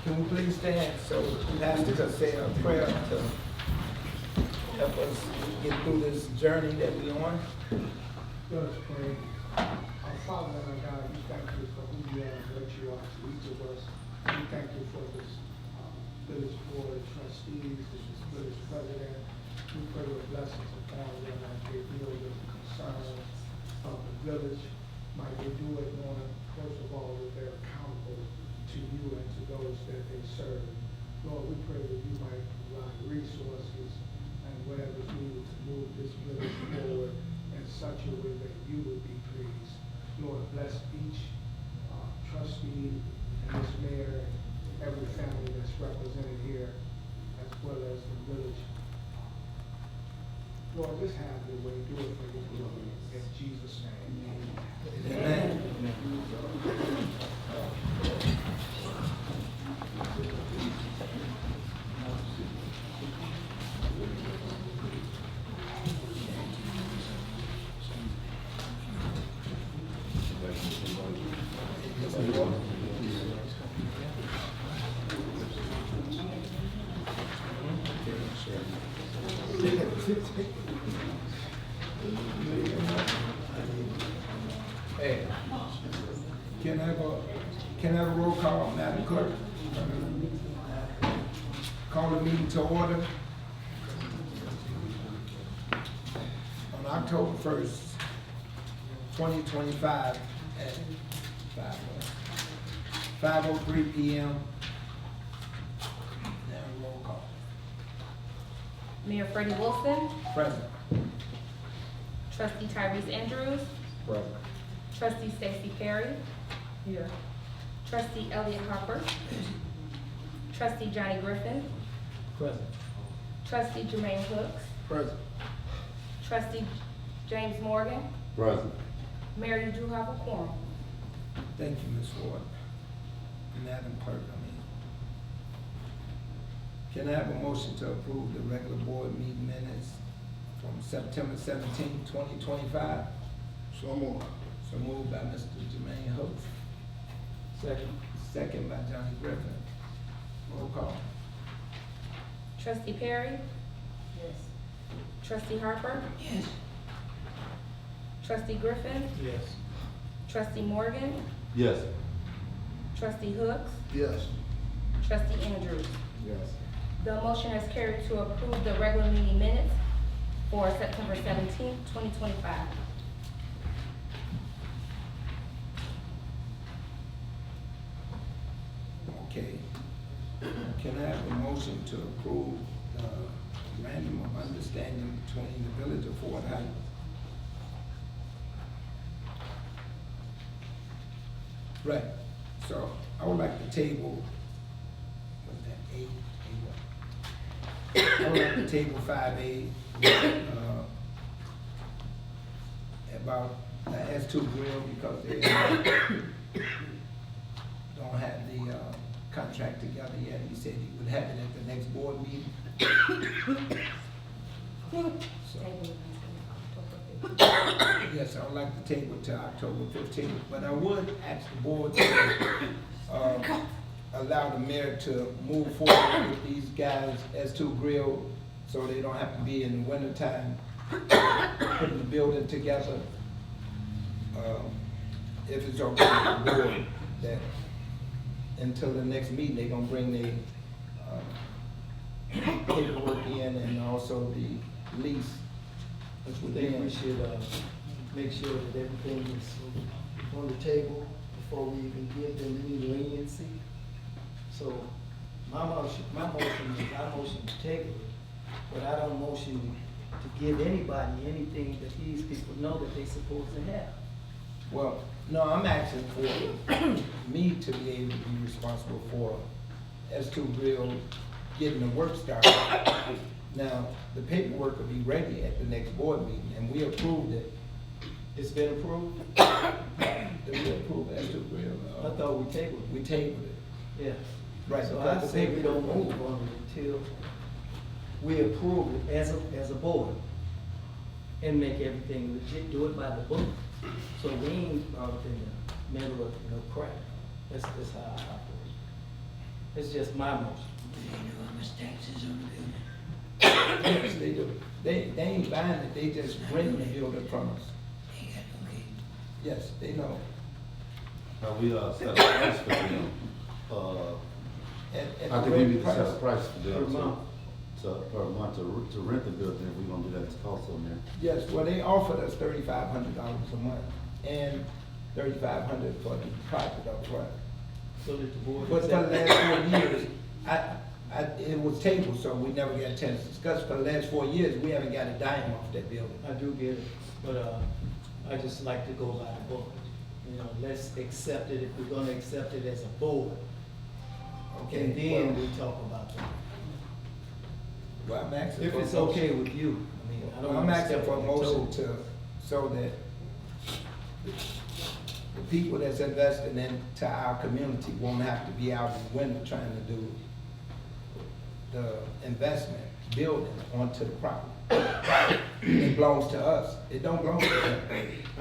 Can we please stand so the pastor can say a prayer to help us get through this journey that we're on? Let us pray. Our Father and our God, we thank you for who you are and what you are to each of us. We thank you for this village board of trustees, this village president. We pray your blessings upon them as they deal with the concerns of the village. Might they do it knowing, first of all, that they're accountable to you and to those that they serve. Lord, we pray that you might provide resources and whatever is needed to move this village forward in such a way that you would be pleased. Lord, bless each trustee and this mayor and every family that's represented here, as well as the village. Lord, just have your way. Do it for your glory. In Jesus' name. Amen. Hey, can I have a roll call, Madam Clerk? Call the meeting to order on October 1st, 2025 at 5:03 p.m. Now roll call. Mayor Freddie Wilson, Present. Trustee Tyrese Andrews, Present. Trustee Stacey Perry, here. Trustee Elliot Harper, Trustee Johnny Griffin, Present. Trustee Jermaine Hooks, Present. Trustee James Morgan, Present. Mayor, you do have a quorum. Thank you, Ms. Ward. Madam Clerk, Can I have a motion to approve the regular board meeting minutes from September 17, 2025? So moved. So moved by Mr. Jermaine Hooks. Second by Johnny Griffin. Roll call. Trustee Perry? Yes. Trustee Harper? Yes. Trustee Griffin? Yes. Trustee Morgan? Yes. Trustee Hooks? Yes. Trustee Andrews? Yes. The motion is carried to approve the regular meeting minutes for September 17th, 2025. Okay. Can I have a motion to approve the memorandum of understanding between the Village of Fort Heights? Right, so I would like to table, what's that, eight, what? I would like to table 5A, about the S2 grill because they don't have the contract together yet. He said he would have it at the next board meeting. So, yes, I would like to table it to October 15th, but I would ask the board to allow the mayor to move forward with these guys S2 grill so they don't have to be in the wintertime putting the building together. If it's okay with the board, that until the next meeting, they're gonna bring the paperwork in and also the lease. I think we should make sure that everything is on the table before we even give them any leniency. So my motion is I motion to table it, but I don't motion to give anybody anything that these people know that they're supposed to have. Well, no, I'm asking for me to be able to be responsible for S2 Grill getting the work started. Now, the paperwork will be ready at the next board meeting, and we approved it. It's been approved? Did we approve S2 Grill? I thought we tabled it. We tabled it. Yeah. Right, So because I the say we don't paperwork- move on it until we approve it as a board and make everything legit, do it by the book. So we ain't out in the middle of no crap. That's how I operate. It's just my motion. Yes, they do. They ain't buying it, they just renting the building from us. Yes, they know. We set a price for them, At I the think we rate need to set a price. price for them Per month. per month to rent the building, if we're gonna do that, it's cost on there. Yes, well, they offered us $3,500 a month and $3,500 for the deposit up front. So that the board. But for the accept- last 4 years, it was tabled, so we never got a chance to discuss. For the last 4 years, we haven't got a dime off that building. I do get it, but, I just like to go by the book. You know, let's accept it if we're gonna accept it as a board. Okay, And then well- we talk about that. Well, I'm asking If for a it's motion. okay with you, I mean, I don't I'm wanna asking step for a on your motion toes. to, so that the people that's investing into our community won't have to be out in the winter trying to do the investment, building onto the property. It belongs to us, it don't belong to them.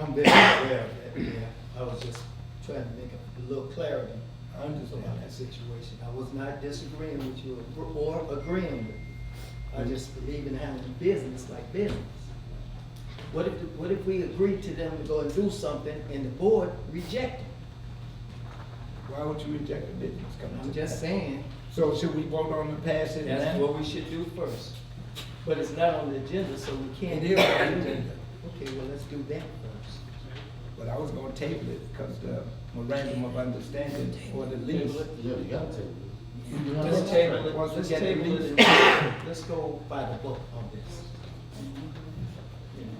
I'm very aware of that, yeah. I was just trying to make a little clarity I understand about that situation. I was not disagreeing with you or agreeing with you. I just believe in handling business like business. What if we agreed to them to go and do something and the board rejected? Why would you reject the business coming to I'm the just town? saying, So should we vote on to pass it that's now? what we should do first. But it's not on the agenda, so we can't. It is on the agenda. Okay, well, let's do that first. But I was gonna table it because the memorandum of understanding or the lease. Table it. Yeah, you gotta take it. Let's table it, Once we let's get the table it, lease. and let's go by the book on this. You know.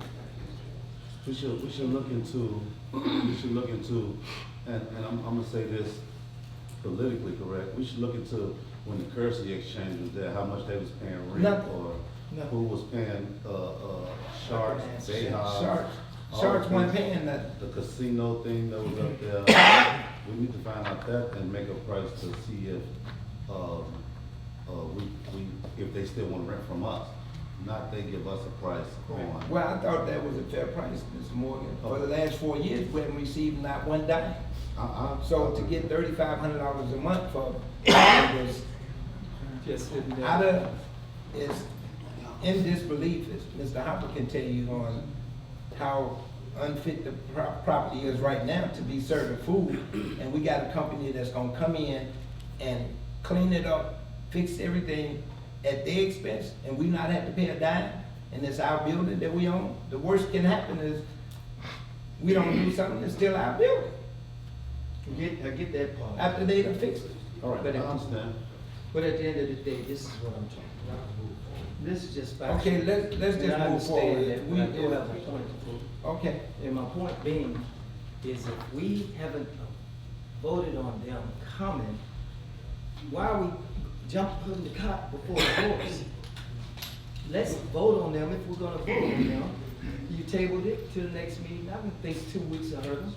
We should look into, and I'm gonna say this politically correct, we should look into when the currency exchange was there, how much they was paying rent, Nothing. or Nothing. who was paying, Sharks, Bayhawk. Sharks, all Sharks the weren't things. paying nothing. The casino thing that was up there, we need to find out that and make a price to see if, if they still want to rent from us, not they give us a price on. Well, I thought that was a fair price, Mr. Morgan. For the last 4 years, we haven't received not one dime. So to get $3,500 a month for this, Just sitting there. out of, is in disbelief, as Mr. Hopper can tell you on how unfit the property is right now to be serving food. And we got a company that's gonna come in and clean it up, fix everything at their expense, and we not have to pay a dime, and it's our building that we own. The worst can happen is we don't do something, it's still our building, I get that part. after they done fixed it. All right, I understand. But at the end of the day, this is what I'm talking about. This is just factual. Okay, let's just And I move forward. understand that, but I do We- have a point to prove. Okay, And my point being is if we haven't voted on them coming, why are we putting the cart before the horse? Let's vote on them if we're gonna vote on them. You tabled it to the next meeting, I don't think 2 weeks will hurt us.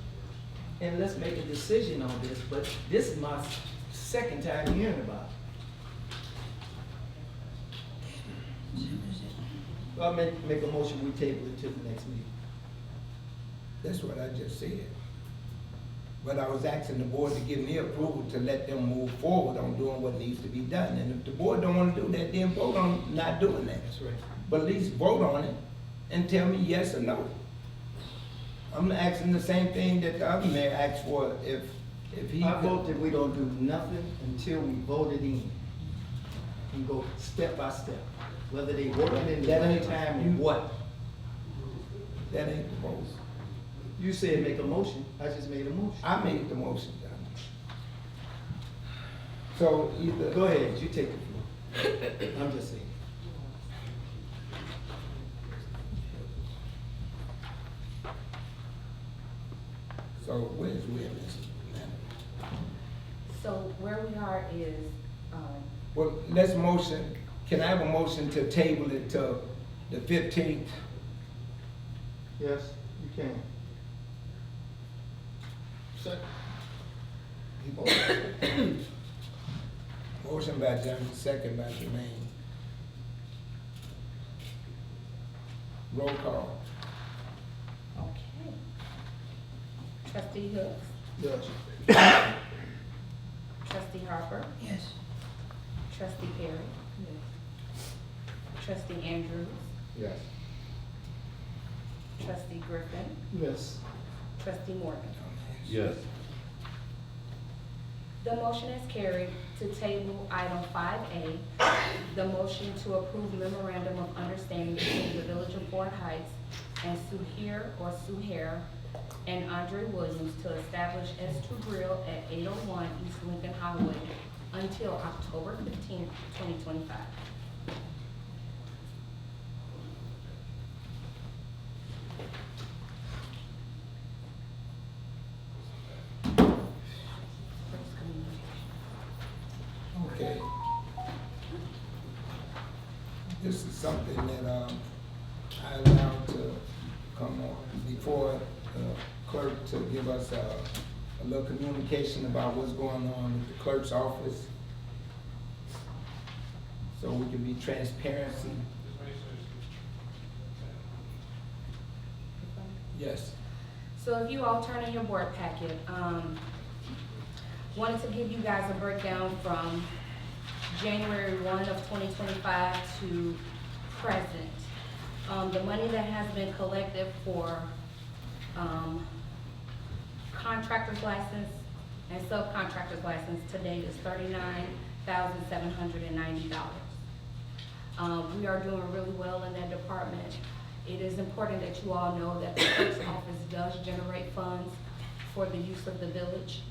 And let's make a decision on this, but this is my second time hearing about it. Well, I make a motion, we table it to the next meeting. that's what I just said. But I was asking the board to give me approval to let them move forward on doing what needs to be done. And if the board don't wanna do that, then vote on not doing that. That's right. But at least vote on it and tell me yes or no. I'm asking the same thing that the other mayor asked for, if he. I vote that we don't do nothing until we vote it in. And go step by step, whether they working in the That ain't- wintertime or you- what. That ain't the vote. You said make a motion, I just made a motion. I made the motion, John. So either. Go ahead, you take the floor. I'm just saying. So where's Willis? So where we are is, Well, let's motion, can I have a motion to table it till the 15th? Yes, you can. Motion by Johnson, second by Jermaine. Roll call. okay. Trustee Hooks, Yes. trustee Harper, Yes. Trustee Perry? Trustee Andrews? Yes. Trustee Griffin? Yes. Trustee Morgan? Yes. The motion is carried to table item 5A, the motion to approve memorandum of understanding between the Village of Fort Heights and Suhair and Andre Williams to establish S2 Grill at 801 East Lincoln Highway until October 15th, 2025. Okay. This is something that, I allowed to come on before the clerk to give us a little communication about what's going on with the clerk's office. So we can be transparency. Yes. So if you all turn in your board packet, wanted to give you guys a breakdown from January 1 of 2025 to present. The money that has been collected for contractor's license and subcontractor's license to date is $39,790. We are doing really well in that department. It is important that you all know that the clerk's office does generate funds for the use of the village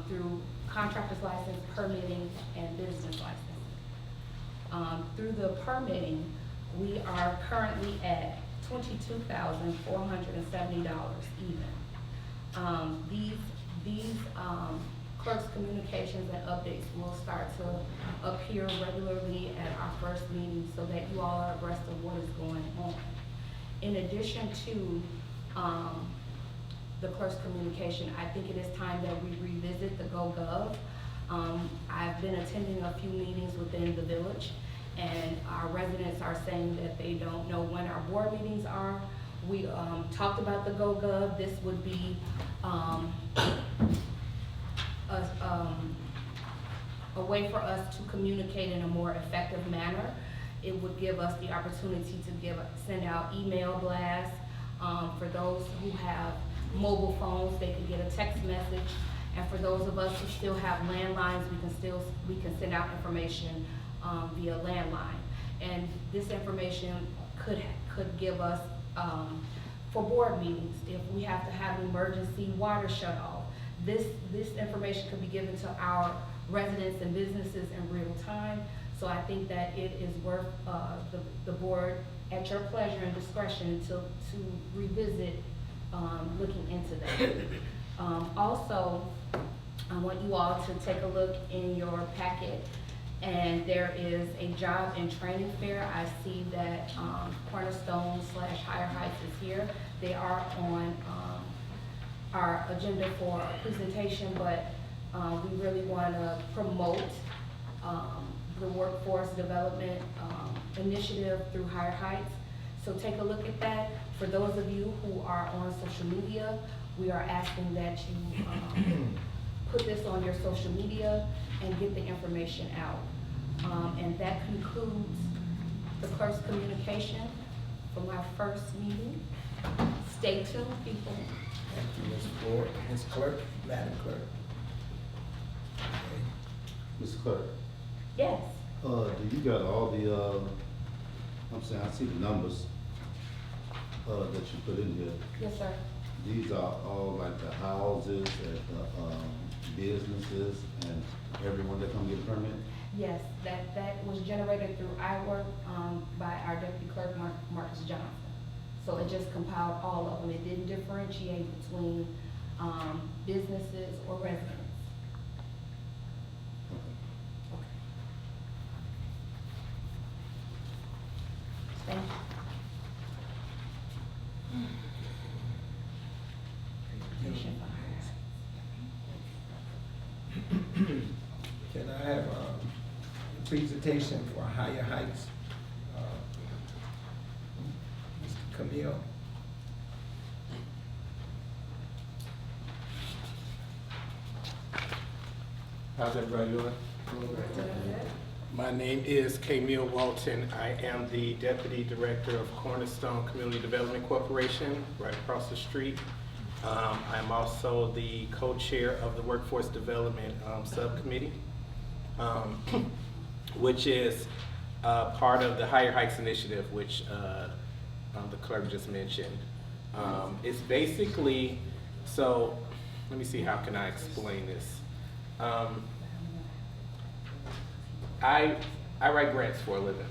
through contractor's license, permitting, and business license. Through the permitting, we are currently at $22,470 even. These clerk's communications and updates will start to appear regularly at our first meeting so that you all are abreast of what is going on. In addition to the clerk's communication, I think it is time that we revisit the GoGov. I've been attending a few meetings within the village, and our residents are saying that they don't know when our board meetings are. We talked about the GoGov. This would be a way for us to communicate in a more effective manner. It would give us the opportunity to send out email blasts. For those who have mobile phones, they can get a text message. And for those of us who still have landlines, we can send out information via landline. And this information could give us, for board meetings, if we have to have an emergency water shut off, this information could be given to our residents and businesses in real time. So I think that it is worth the board, at your pleasure and discretion, to revisit looking into that. Also, I want you all to take a look in your packet, and there is a job and training fair. I see that Cornerstone / Higher Heights is here. They are on our agenda for a presentation, but we really want to promote the workforce development initiative through Higher Heights. So take a look at that. For those of you who are on social media, we are asking that you put this on your social media and get the information out. And that concludes the clerk's communication from our first meeting. Stay tuned, people. Thank you, Ms. Ford. Ms. Clerk, Madam Clerk. Okay. Mr. Clerk, Yes. do you got all the, I'm saying, I see the numbers, that you put in here. Yes, sir. These are all like the houses and the businesses and everyone that come get a permit? Yes, that was generated through iWork by our deputy clerk, Marcus Johnson. So it just compiled all of them. It didn't differentiate between businesses or residents. Okay. Okay. Thank you. Can I have a presentation for Higher Heights? Mr. Camille? How's everybody doing? Doing good? My name is Camille Walton. I am the Deputy Director of Cornerstone Community Development Corporation, right across the street. I'm also the co-chair of the Workforce Development Subcommittee, which is part of the Higher Heights Initiative, which the clerk just mentioned. It's basically, so let me see, how can I explain this? I write grants for a living.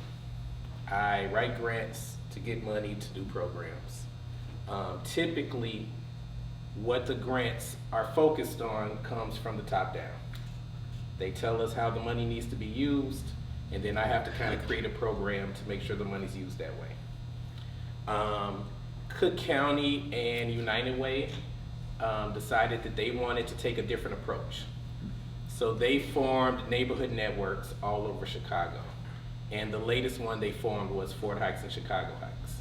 I write grants to get money to do programs. Typically, what the grants are focused on comes from the top down. They tell us how the money needs to be used, and then I have to kind of create a program to make sure the money's used that way. Cook County and United Way decided that they wanted to take a different approach. So they formed neighborhood networks all over Chicago. And the latest one they formed was Fort Heights and Chicago Heights.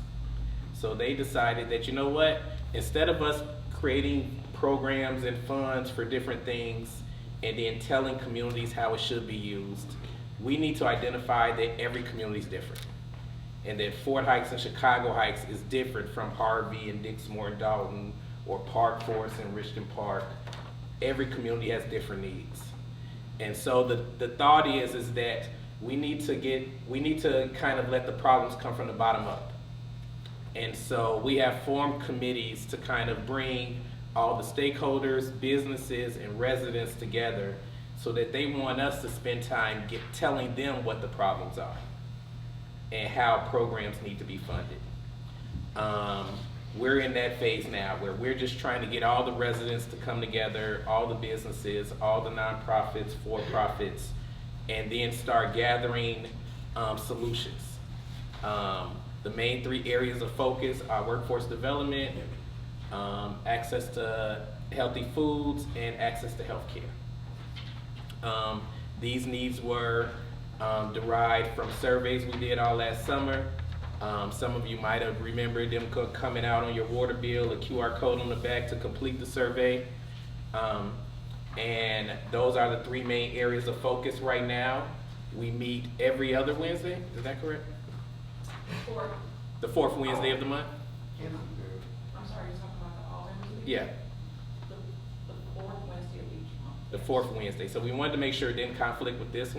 So they decided that, you know what, instead of us creating programs and funds for different things and then telling communities how it should be used, we need to identify that every community is different. And that Fort Heights and Chicago Heights is different from Harvey and Dixmoor and Dalton or Park Forest and Richmond Park. Every community has different needs. And so the thought is that we need to kind of let the problems come from the bottom up. And so we have formed committees to kind of bring all the stakeholders, businesses, and residents together so that they want us to spend time telling them what the problems are and how programs need to be funded. We're in that phase now where we're just trying to get all the residents to come together, all the businesses, all the nonprofits, for-profits, and then start gathering solutions. The main 3 areas of focus are workforce development, access to healthy foods, and access to health care. These needs were derived from surveys we did all last summer. Some of you might have remembered them coming out on your water bill, a QR code on the back to complete the survey. And those are the 3 main areas of focus right now. We meet every other Wednesday, is that correct? The 4th Wednesday of the month? I'm sorry, you're talking about the all Wednesday? Yeah, The 4th Wednesday of each month. the 4th Wednesday. So we wanted to make sure it didn't conflict with this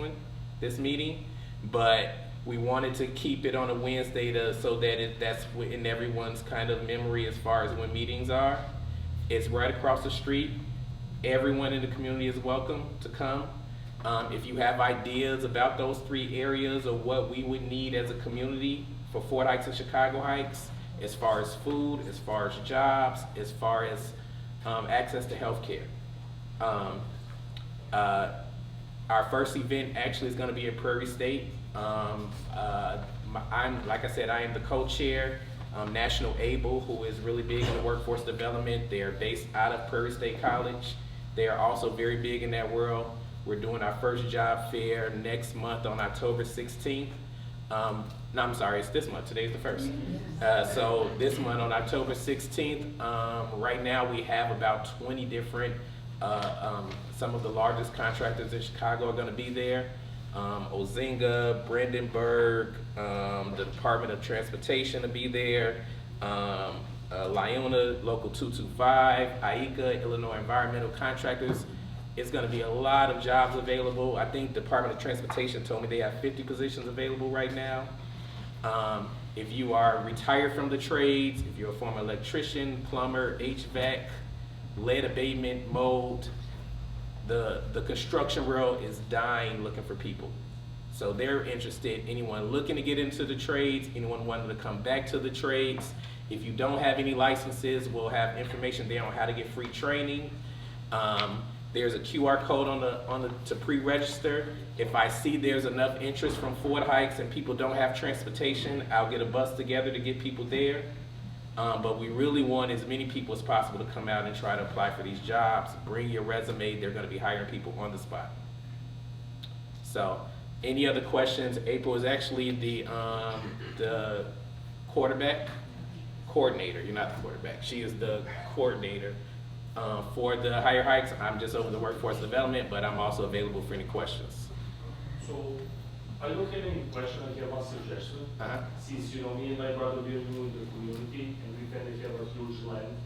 meeting, but we wanted to keep it on a Wednesday so that that's in everyone's kind of memory as far as when meetings are. It's right across the street. Everyone in the community is welcome to come. If you have ideas about those 3 areas or what we would need as a community for Fort Heights and Chicago Heights, as far as food, as far as jobs, as far as access to health care. Our first event actually is going to be at Prairie State. Like I said, I am the co-chair. National Able, who is really big in the workforce development. They are based out of Prairie State College. They are also very big in that world. We're doing our first job fair next month on October 16th. No, I'm sorry, it's this month. Today's the 1st. So this month on October 16th, right now we have about 20 different, some of the largest contractors in Chicago are going to be there. Ozinga, Brandenburg, the Department of Transportation to be there, Lyona, Local 225, IECA, Illinois Environmental Contractors. It's going to be a lot of jobs available. I think Department of Transportation told me they have 50 positions available right now. If you are retired from the trades, if you're a former electrician, plumber, HVAC, lead abatement, mold, the construction world is dying looking for people. So they're interested, anyone looking to get into the trades, anyone wanting to come back to the trades. If you don't have any licenses, we'll have information there on how to get free training. There's a QR code to pre-register. If I see there's enough interest from Fort Heights and people don't have transportation, I'll get a bus together to get people there. But we really want as many people as possible to come out and try to apply for these jobs. Bring your resume. They're going to be hiring people on the spot. So, any other questions? April is actually the coordinator. You're not the quarterback. She is the coordinator for the Higher Heights. I'm just over the workforce development, but I'm also available for any questions. So I don't have any question, I have one suggestion. Since, me and my brother, we are new in the community, and we kind of have a huge land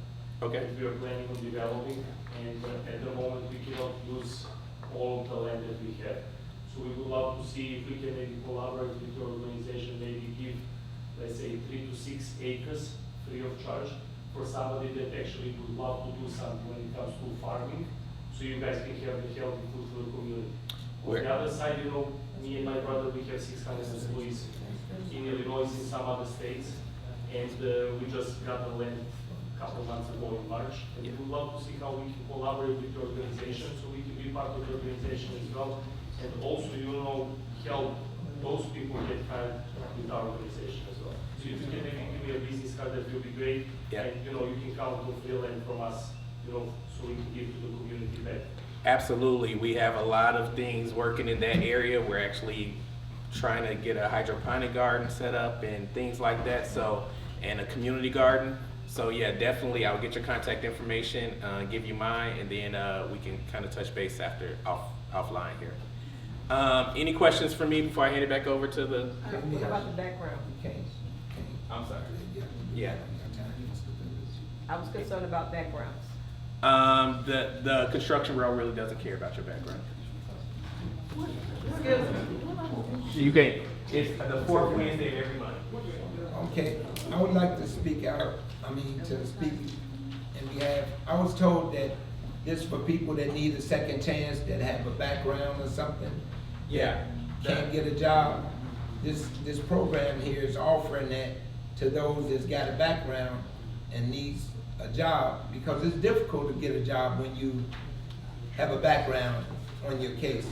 Okay, that we are planning on developing, and at the moment, we cannot use all of the land that we have. So we would love to see if we can maybe collaborate with your organization, maybe give, let's say, 3 to 6 acres free of charge for somebody that actually would love to do something when it comes to farming, so you guys can have the healthy food for the community. On Where- the other side, me and my brother, we have 600 employees in Illinois, in some other states, and we just got the land a couple months ago in March. And we would love to see how we can collaborate with your organization, so we can be part of the organization as well. And also, help those people get hired with our organization as well. So if you can maybe give me a business card, that will be great. Yeah. And, you can count on free land from us, so we can give to the community back. absolutely. We have a lot of things working in that area. We're actually trying to get a hydroponic garden set up and things like that, so, and a community garden. So yeah, definitely, I'll get your contact information, give you mine, and then we can kind of touch base offline here. Any questions for me before I hand it back over to the? What about the background? I'm sorry. Yeah. I was concerned about backgrounds. The construction bureau really doesn't care about your background. Excuse me. You can, it's the fourth Wednesday of every month. Okay, I would like to speak out, to speak in behalf, I was told that this for people that need a second chance, that have a background or something. Yeah. Can't get a job. This program here is offering that to those that's got a background and needs a job, because it's difficult to get a job when you have a background on your case.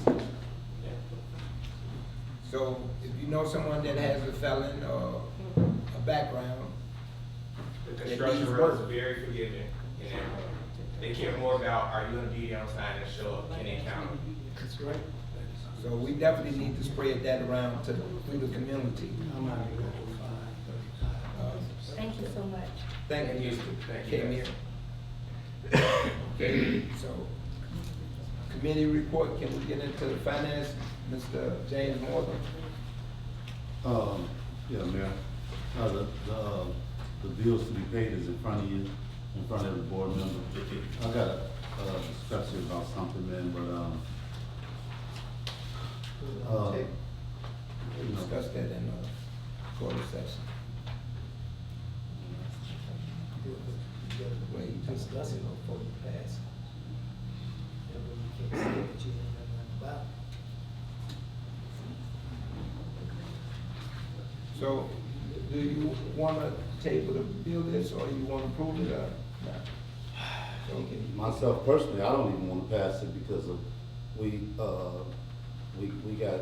So if you know someone that has a felon or a background, The It construction needs bureau is work. very forgiving, and they care more about, are you gonna be there on time and show up, can they count? That's right. so we definitely need to spread that around through the community. I'm out of here. Thank you so much. Thank Thank you, you. Mr. Thank you. Kamier. Okay, so, committee report, can we get into the finance, Mr. James Morgan? Yeah, Mayor, the bills to be paid is in front of you, in front of every board member. I got a discussion about something, man, but, We'll discuss that in the quarter session. Well, you discuss it before you pass. That way you can't say that you ain't know nothing about it. So, do you wanna table the bill list, or you wanna approve it, or not? So, myself personally, I don't even wanna pass it because of, we got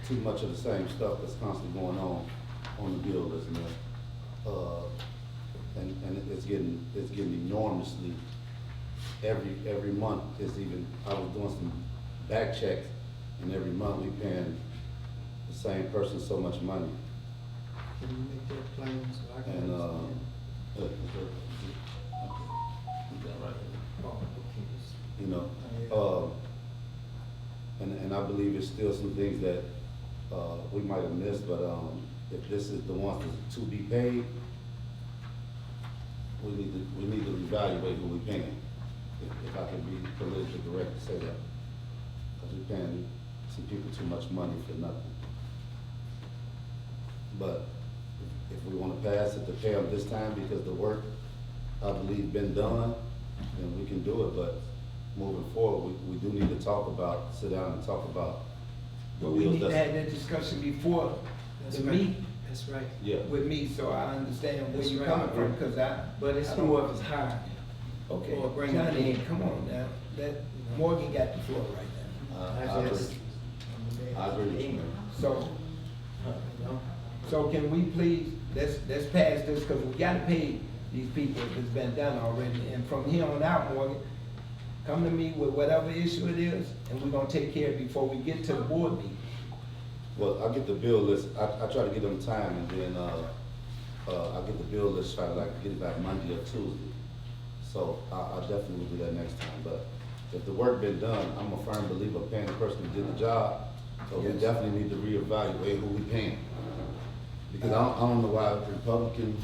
too much of the same stuff that's constantly going on the bill list, man. And it's getting enormously, every month is even, I was doing some back checks, and every month we paying the same person so much money. Can you make that plain so I can And, understand? uh, Oh, okay. you know, and I believe there's still some things that, we might have missed, but, if this is the ones to be paid, we need to evaluate who we're paying, if I can be politically correct to say that. Because we're paying some people too much money for nothing. But if we wanna pass it to pay them this time, because the work, I believe, been done, then we can do it, but moving forward, we do need to sit down and talk about the but we wheels need to that's- have that discussion before That's the right. meet That's right. Yeah, with me, so I understand where That's you're right. coming from, cause But it's I don't- more of his hire. Okay, Or bring it Johnny, in. come on now, Morgan got the floor right I agree. I agree with you, man. now. So, You know? so can we please, let's pass this, cause we gotta pay these people if it's been done already, and from here on out, Morgan, come to me with whatever issue it is, and we're gonna take care of it before we get to the board meeting. Well, I get the bill list, I try to get them time, and then, I get the bill list, try to get it back Monday or Tuesday. So I definitely will do that next time, but if the work been done, I'm a firm believer paying the person who did the job, But we Yes. definitely need to reevaluate who we paying. Because I don't know why Republican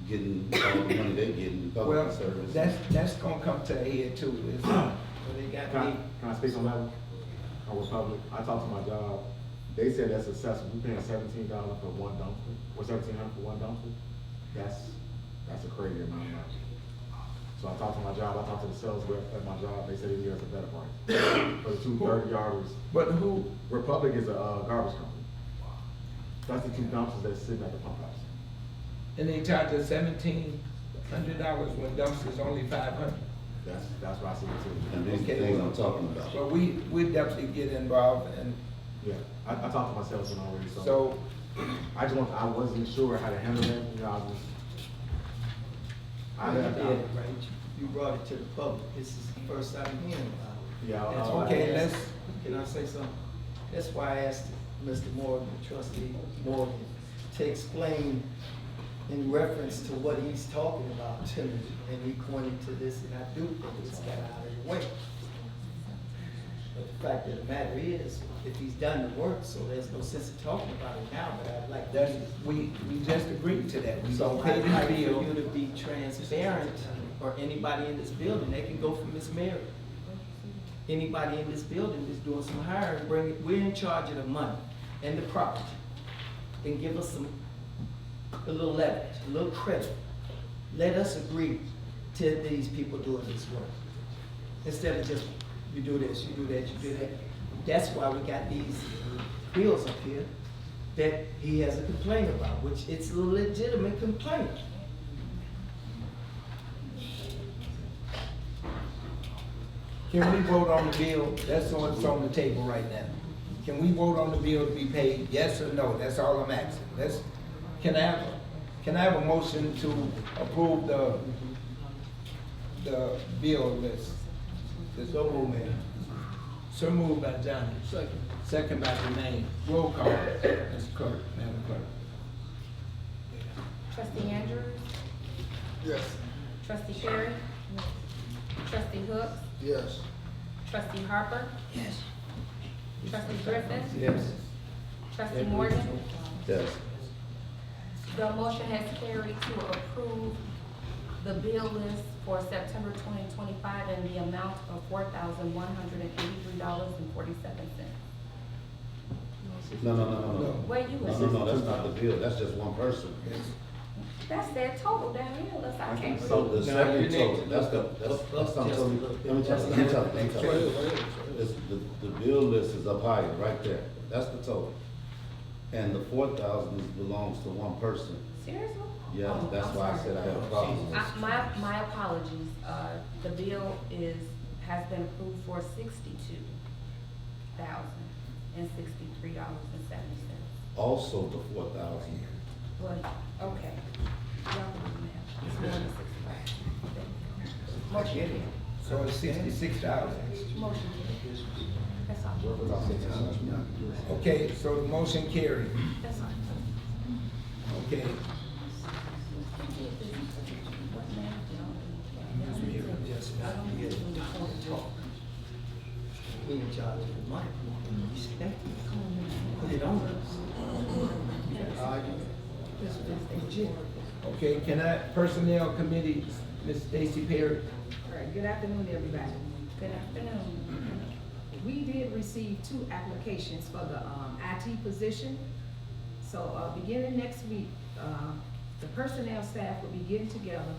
getting all the money they getting, Well, Republican service. that's gonna come to a head too, is, So they got Can I, me, can I speak on that one? On Republic, I talked to my job, they said that's excessive, we paying $17 for one dumpster, or $1,700 for one dumpster. That's a crazy amount of money. So I talked to my job, I talked to the sales rep at my job, they said they need us a better price. For the two 30-yarders, but who, Republic is a garbage company. That's the two dumpsters that's sitting at the pump house. and they charge us $1,700 when dumpsters only $500. That's what I see it too. And these Okay, things well, I'm talking about. But we definitely get involved, and Yeah, I talked to my salesman already, so, I wasn't sure how to handle it, you know, I you did it, right? You brought it to the public. This is the first time hearing about it. Yeah, That's why I okay, asked- let's, Can I say something? That's why I asked Mr. Morgan, trustee Morgan, to explain in reference to what he's talking about to me, and he pointed to this, and I do think it's got out of the way. But the fact of the matter is, if he's done the work, so there's no sense of talking about it now, but I'd like. that's, we just agreed to that, we So gonna pay I'd like for the bill. you to be transparent, or anybody in this building, they can go for Miss Mary. Anybody in this building that's doing some hiring, bring it, we're in charge of the money and the property. And give us a little leverage, a little credit. Let us agree to these people doing this work. Instead of just, you do this, you do that, you do that. That's why we got these bills up here that he has a complaint about, which it's a legitimate complaint. Can we vote on the bill? That's what's on the table right now. Can we vote on the bill to be paid, yes or no? That's all I'm asking. Can I have a motion to approve the bill list? So move, man. So moved by Johnny. Second. Second by Jermaine. Roll call, Mr. Clerk, Madam Clerk. Trustee Andrews? Yes. Trustee Perry? Trustee Hooks? Yes. Trustee Harper? Yes. Trustee Griffin? Yes. Trustee Morgan? Yes. The motion has carried to approve the bill list for September 2025 in the amount of $4,183.47. No. Where you at? No, that's not the bill, that's just one person. That's their total down here, unless I can't So read. the No, second you total, need- that's what I'm telling you. Let me tell you. It's, the bill list is up higher, right there, that's the total. And the 4,000 belongs to one person. Seriously? Yeah, Oh, that's I'm why I sorry. said I have a problem. My apologies, the bill has been approved for $62,063.70. Also the 4,000. Well, okay. Y'all can do the math. It's more than 65. Motion carried. So it's $66. Motion carried. That's all. Okay, so the motion carried. That's all. Okay. What math y'all do? We in charge of the money. Put it on us. Okay, can I, Personnel Committee, Ms. Stacy Perry? All right, good afternoon, everybody. Good afternoon. We did receive 2 applications for the IT position. So beginning next week, the personnel staff will be getting together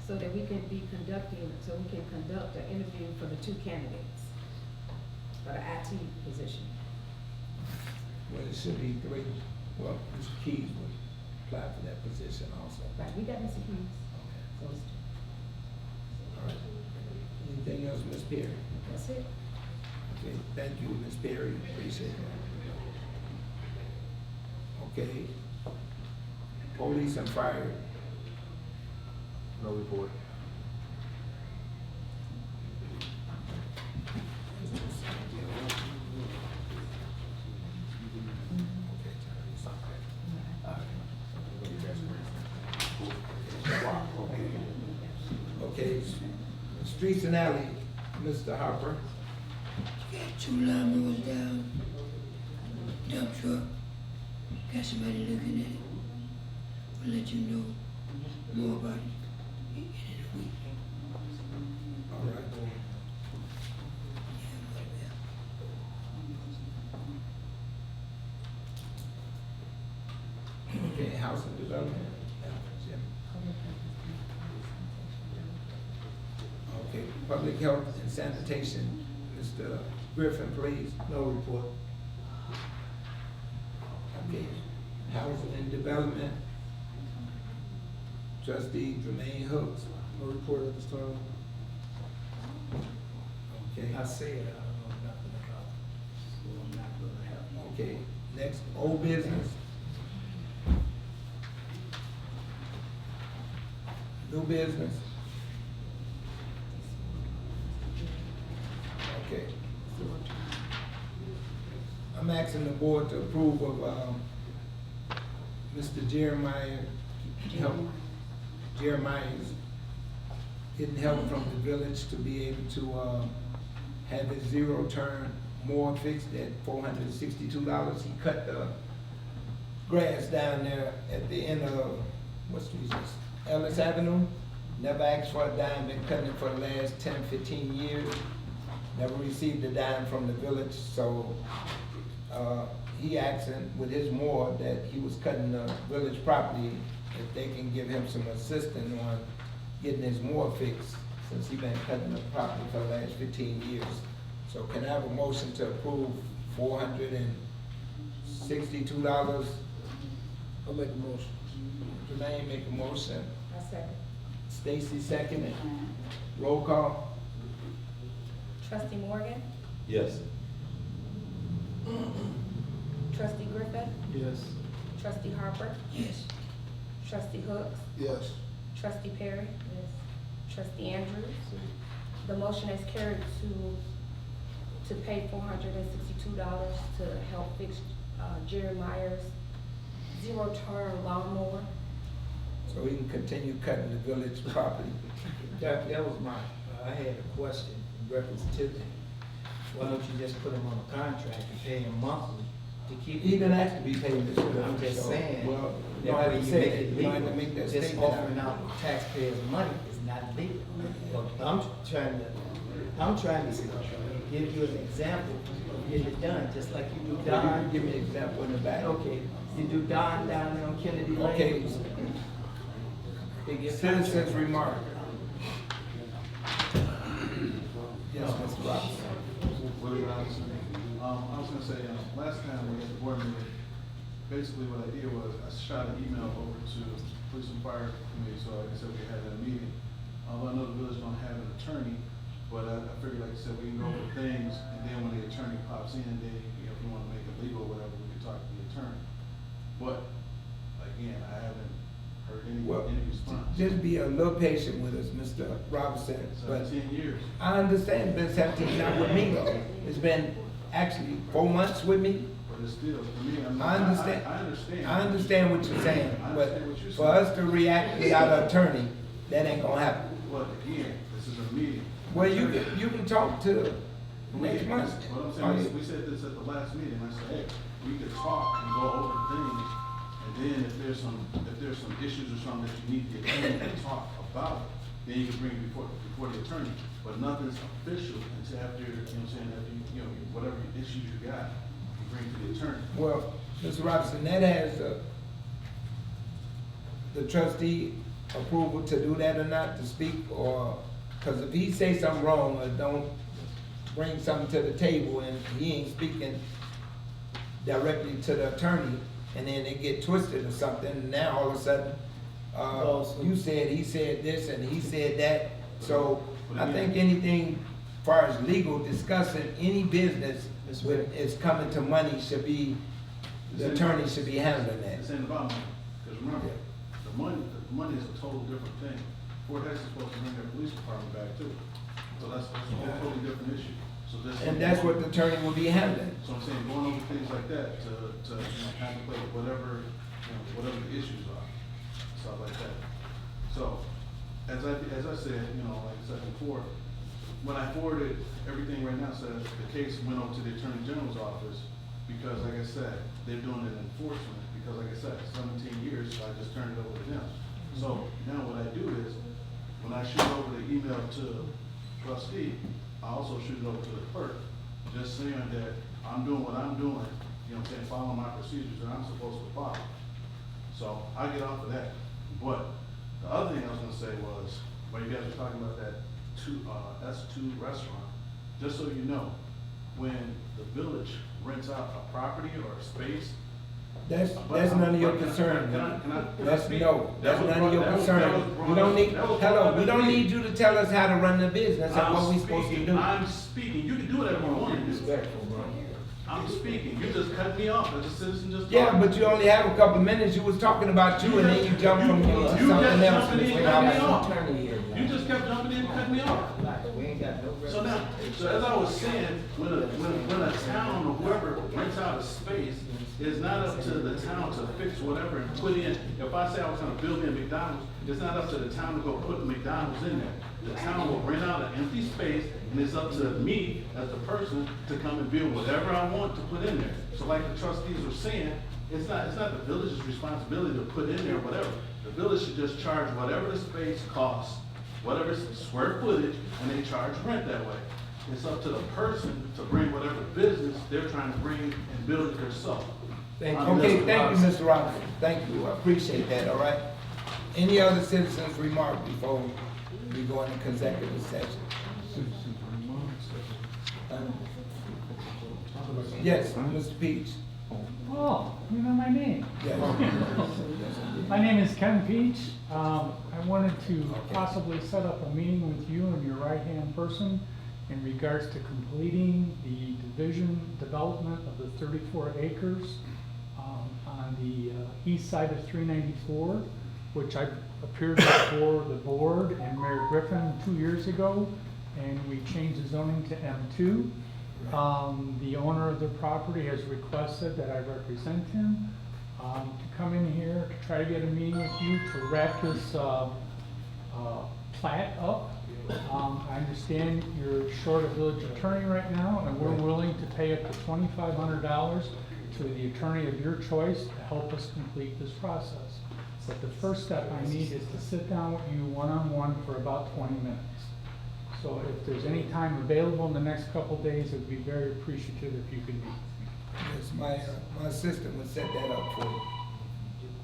so that we can conduct an interview for the 2 candidates for the IT position. Well, it should be 3. Well, Mr. Keys would apply for that position also. Right, we got Mr. Hughes. So All right. Anything else, Ms. Perry? that's it. Okay, thank you, Ms. Perry, appreciate that. Okay. Police and fire, No report. okay, streets and alley, Mr. Harper. Got 2 linemen was down truck. Got somebody looking at it. We'll let you know more about it in a week. All right. Okay, House and Development. Jim. Okay, Public Health and Sanitation, Mr. Griffin, please. No report. Okay, Housing and Development, Trustee Jermaine Hooks. No report at this time. Okay, I said, I don't know nothing about, so I'm not gonna have. okay, next, old business. New business. Okay. I'm asking the board to approve of, Mr. Jeremiah's getting help from the village to be able to, have his zero turn mower fixed at $462. He cut the grass down there at the end of, what street is this? Ellis Avenue. Never asked for a dime, been cutting it for the last 10, 15 years. Never received a dime from the village, so, he asking with his mower that he was cutting the village property, if they can give him some assistance on getting his mower fixed, since he been cutting the property for the last 15 years. So can I have a motion to approve $462? I'll make a motion. Jermaine make a motion, I second. Stacy second, roll call. Trustee Morgan, Yes. Trustee Griffin, Yes. Trustee Harper, Yes. Trustee Hooks, Yes. Trustee Perry, Yes. Trustee Andrews. The motion is carried to pay $462 to help fix Jeremiah's zero-turn lawnmower. So he can continue cutting the village property. That was my, I had a question in reference to that. Why don't you just put him on a contract and pay him monthly to keep? He didn't ask to be paid this way. I'm just so, saying, Well, you that don't have way to you say make it, it you don't have to legal. make that Just statement offering out. out taxpayers' money is not legal. But I'm trying to give you an example of getting it done, just like you do You can Don. give me an example in the back. Okay, you do Don down there on Kennedy Lane. Okay. They get Citizens remark. Yes, Mr. Robinson. Willie Robinson. I was gonna say, last time we had the board meeting, basically what I did was I shot an email over to Police and Fire Committee, so like I said, we had that meeting. I know the village don't have an attorney, but I figured, like I said, we can go over things, and then when the attorney pops in, then, if we wanna make it legal or whatever, we can talk to the attorney. But, again, I haven't heard Well, any response. just be a little patient with us, Mr. Robinson. But 17 years. I understand it's been 17, not with me though. It's been actually 4 months with me. But it's still, for me, I understand. I understand. I understand what you're saying, I but understand what you're for saying. us to react without an attorney, that ain't gonna happen. But again, this is a meeting. Well, you can talk to next month. What I'm Oh, saying, we said this at the last meeting, I said, hey, we could talk and go over things, and then if there's some issues or something that you need the attorney to talk about, then you can bring it before the attorney. But nothing's official until after, you know what I'm saying, after you know, whatever issues you got, you bring to the attorney. Well, Mr. Robinson, that has the trustee approval to do that or not, to speak, or, because if he say something wrong or don't bring something to the table and he ain't speaking directly to the attorney, and then they get twisted or something, and now all of a sudden, you said, he said this and he said that, so I think anything as far as legal discussing any business when it's coming to money should be, the attorney should be handling that. This ain't about money, because remember, the money is a total different thing. Fort Dix is supposed to bring their police department back too. So that's a whole totally different issue. So this. And that's what the attorney will be handling. So I'm saying, going over things like that to contemplate whatever the issues are, stuff like that. So, as I said, like I said before, when I forwarded everything right now, says the case went over to the Attorney General's office, because like I said, they're doing an enforcement, because like I said, 17 years, so I just turned it over to them. So now what I do is, when I shoot over the email to trustee, I also shoot it over to the clerk, just saying that I'm doing what I'm doing, you know what I'm saying, following my procedures that I'm supposed to follow. So I get off of that. But the other thing I was gonna say was, when you guys were talking about that S2 restaurant, just so you know, when the village rents out a property or a space. That's none of your concern. That's none of your concern. We don't need, hello, we don't need you to tell us how to run the business and what we supposed to do. I'm speaking, you can do whatever you want to do. I'm speaking, you just cut me off as a citizen just. Yeah, but you only have a couple minutes. You was talking about you and then you jumped from you to something else. You just kept jumping in and cutting me off. So now, so as I was saying, when a town or whoever rents out a space, it's not up to the town to fix whatever and put in. If I say I was gonna build in McDonald's, it's not up to the town to go put McDonald's in there. The town will rent out an empty space, and it's up to me as the person to come and build whatever I want to put in there. So like the trustees were saying, it's not the village's responsibility to put in there whatever. The village should just charge whatever the space costs, whatever square footage, and they charge rent that way. It's up to the person to bring whatever business they're trying to bring and build it themselves. Okay, thank you, Mr. Robinson. Thank you, I appreciate that, all right? Any other citizens remark before we go into consecutive session? Yes, Mr. Peach. Oh, you know my name. Yes. My name is Ken Peach. I wanted to possibly set up a meeting with you and your right-hand person in regards to completing the division development of the 34 acres on the east side of 394, which I appeared before the board and Mayor Griffin 2 years ago, and we changed the zoning to M2. The owner of the property has requested that I represent him to come in here to try to get a meeting with you to wrap this plat up. I understand you're short a village attorney right now, and we're willing to pay up to $2,500 to the attorney of your choice to help us complete this process. But the first step I need is to sit down with you one-on-one for about 20 minutes. So if there's any time available in the next couple of days, it would be very appreciative if you could meet. Yes, my assistant would set that up for you.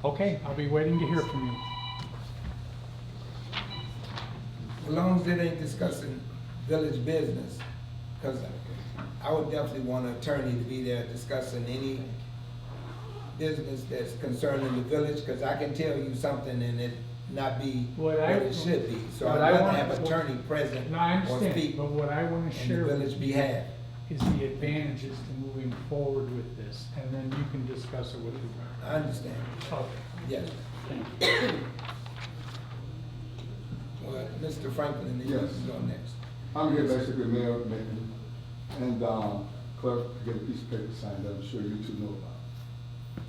Okay, I'll be waiting to hear from you. As long as it ain't discussing village business, because I would definitely want an attorney to be there discussing any business that's concerning the village, because I can tell you something and it not be what it should be. So I'd rather have an attorney present or speak but what I want to share on the village behalf is the advantages to moving forward with this, and then you can discuss it with the board. I understand. Okay. Yes. Thank you. Well, Mr. Franklin, you Yes. go next. I'm here basically, Mayor, and clerk, to get a piece of paper signed that I'm sure you two know about.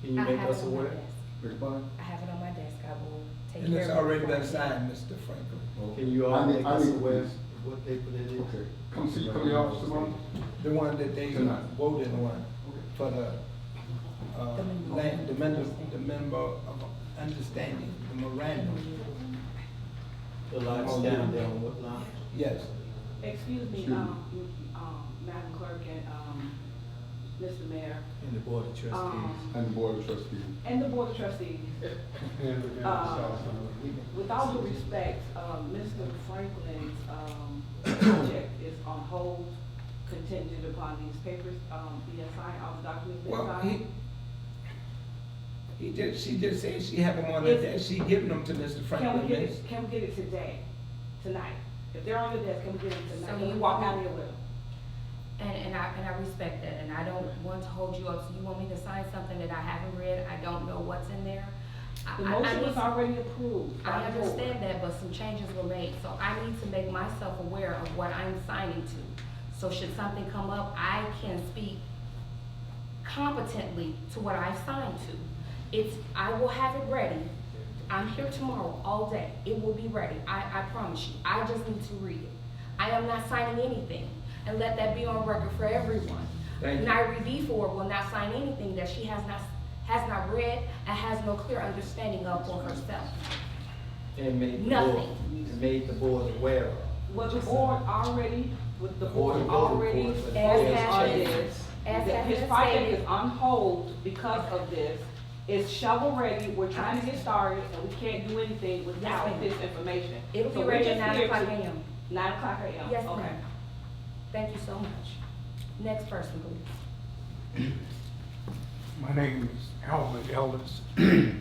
Can you I make have us it on my aware? desk. Beg pardon? I have it on my desk. I will take And care it's of it. already been signed, Mr. Franklin. Can you all I need- make I us need aware this. of what paper that is? Okay, come see the office tomorrow? The one that they Tonight. voted on for the, the member of understanding, the memorandum. The lines down there on what line? Yes. Excuse me, Excuse me. Madam Clerk and, Mr. Mayor, In the board of trustees. And the board of trustees. and the Board of Trustees. With all due respect, Mr. Franklin's, project is on hold contingent upon these papers, being signed, all the documents being Well, signed. she just said she have them on her desk. She giving them to Mr. Can Franklin. we get it, can we get it today, tonight? If they're on the desk, can we get it tonight? So Can we you walk want- out here with them? And I respect that, and I don't want to hold you up, so you want me to sign something that I haven't read, I don't know what's in there? The I motion was need- already approved. by I the board. understand that, but some changes were made, so I need to make myself aware of what I'm signing to. So should something come up, I can speak competently to what I've signed to. I will have it ready. I'm here tomorrow all day. It will be ready. I promise you. I just need to read it. I am not signing anything, and let that be on record for everyone. Thank you. Nairi D4 will not sign anything that she has not read and has no clear understanding of for herself. And made the Nothing. board, and made the board aware of. Was the board already, with the board Board already voted for it. As focused has on been- this? as That has his been project stated. is on hold because of this. It's shovel ready, we're trying to get started, and we can't do anything Yes, without ma'am. this information. It'll So be we're ready just at 9 here o'clock to- a.m. 9 o'clock a.m.? Yes, Okay. ma'am. Thank you so much. Next person, please. My name is Albert Ellis. Can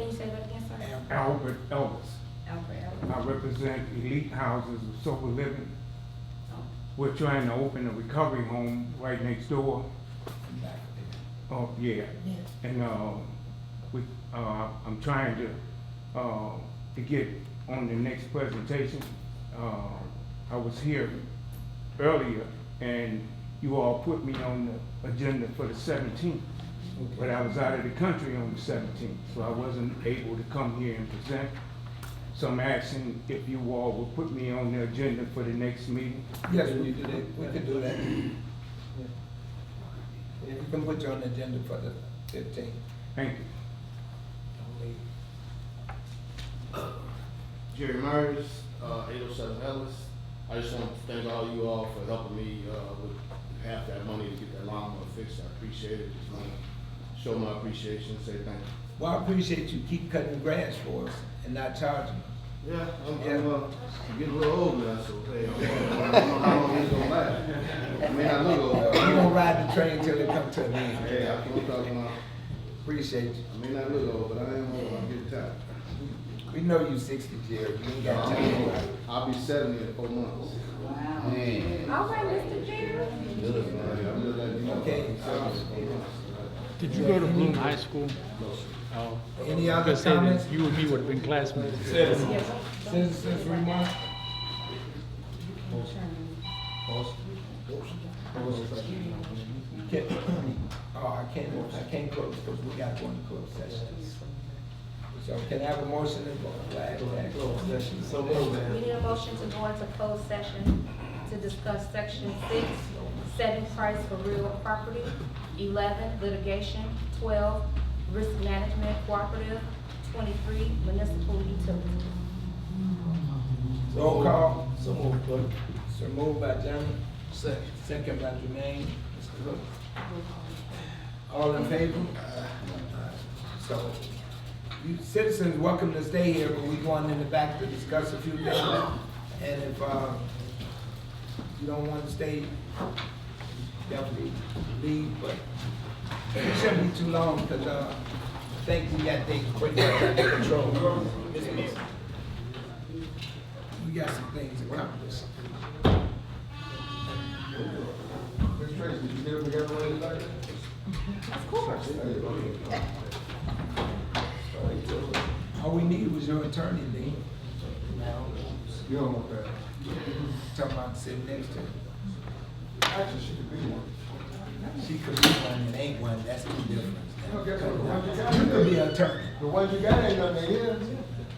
you say that again, sir? Albert Ellis. Alfred I Ellis. represent Elite Houses of Sober Living. Oh. We're trying to open a recovery home right next door. Oh, yeah. And, I'm trying to get on the next presentation. I was here earlier and you all put me on the agenda for the 17th. But I was out of the country on the 17th, so I wasn't able to come here and present. So I'm asking if you all will put me on the agenda for the next meeting. Yes, we can do that. We can put you on the agenda for the 15th. Thank you. Jerry Myers, 807 Ellis. I just want to thank all you all for helping me with half that money to get that lawnmower fixed. I appreciate it. Just want to show my appreciation, say thank you. Well, I appreciate you keep cutting grass for us and not charging us. Yeah, I'm getting a little old now, so hey, I don't know how long it's gonna last. I may not look old. You gonna ride the train till it comes to an end. Hey, I can't talk about. Appreciate you. I may not look old, but I am old. I'm getting tired. We know you 60, Jerry. You ain't got time. I'll be 70 in 4 months. Wow. Man. All right, Mr. Jerry. Good, man. I'm just letting you know. Okay. 70 in 4 months. Did you go to Bloom High School? Oh. Any other Because say that comments? you and me would have been classmates. Citizens remarks? I can't close because we got to go into closed session. So can I have a motion to go into closed session? So moved, We need a motion to go into closed session to discuss section 6, setting price for real property, 11, litigation, 12, risk management cooperative, 23, municipal utilities. Roll call. So moved, clerk. So moved by Johnny, Second. second by Jermaine. Mr. Cook. All in favor? So, you citizens welcome to stay here, but we going in the back to discuss a few things. And if, you don't want to stay, definitely leave, but it shouldn't be too long, because, I think we got things pretty much under control. We got some things accomplished. Ms. Tracy, did you get them together when you like that? Of course. All we need was your attorney, Lee. You don't want that. Talking about sitting next to him. Actually, she could be one. She could be one and ain't one, that's the difference. Okay, so the ones you got- You could be an attorney. The ones you got ain't nothing here.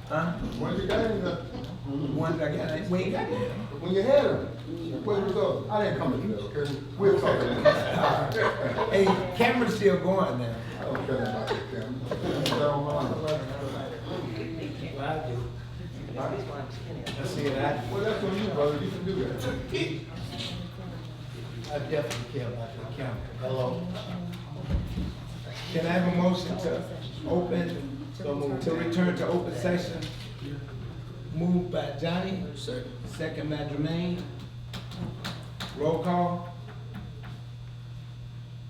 Huh? The ones you got ain't nothing. The ones I got, we ain't got them. When you had them, where you go? I didn't come to that, okay? We'll talk about that. Hey, camera's still going now. I don't care about that camera. I don't mind. Well, that's on you, brother, you can do that. I definitely care about the camera. Hello? Can I have a motion to open, to return to open session? Moved by Johnny. Second by Jermaine. Roll call.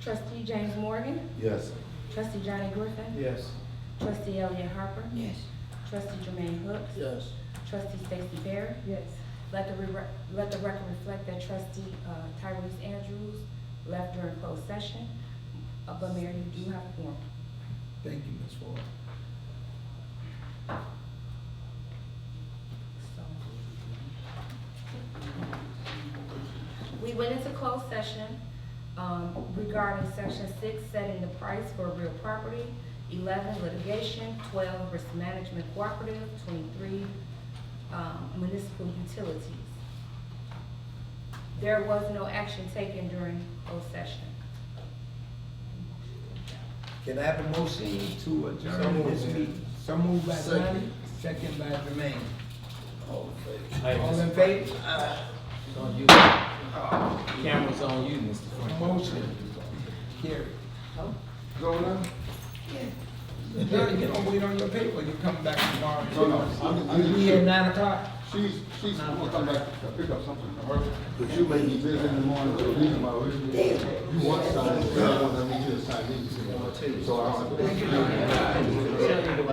Trustee James Morgan, Yes. trustee Johnny Griffin, Yes. trustee Elliot Harper, Yes. trustee Jermaine Hooks, Yes. trustee Stacy Barrett. Yes. Let the record reflect that trustee Tyrese Andrews left during closed session. But Mayor, you do have a form. Thank you, Ms. Ford. We went into closed session regarding section 6, setting the price for real property, 11, litigation, 12, risk management cooperative, 23, municipal utilities. There was no action taken during closed session. Can I have a motion to adjourn this meeting? So moved by Johnny, second by Jermaine. All in favor? Camera's on you, Mr. Frank. Motion carried. Go now? Johnny, you don't wait on your paper, you come back tomorrow. No, You be here at 9 o'clock? She's gonna come back to pick up something from her, but you may be busy in the morning, so reason why you want to sign, I need you to sign these. So I don't have to.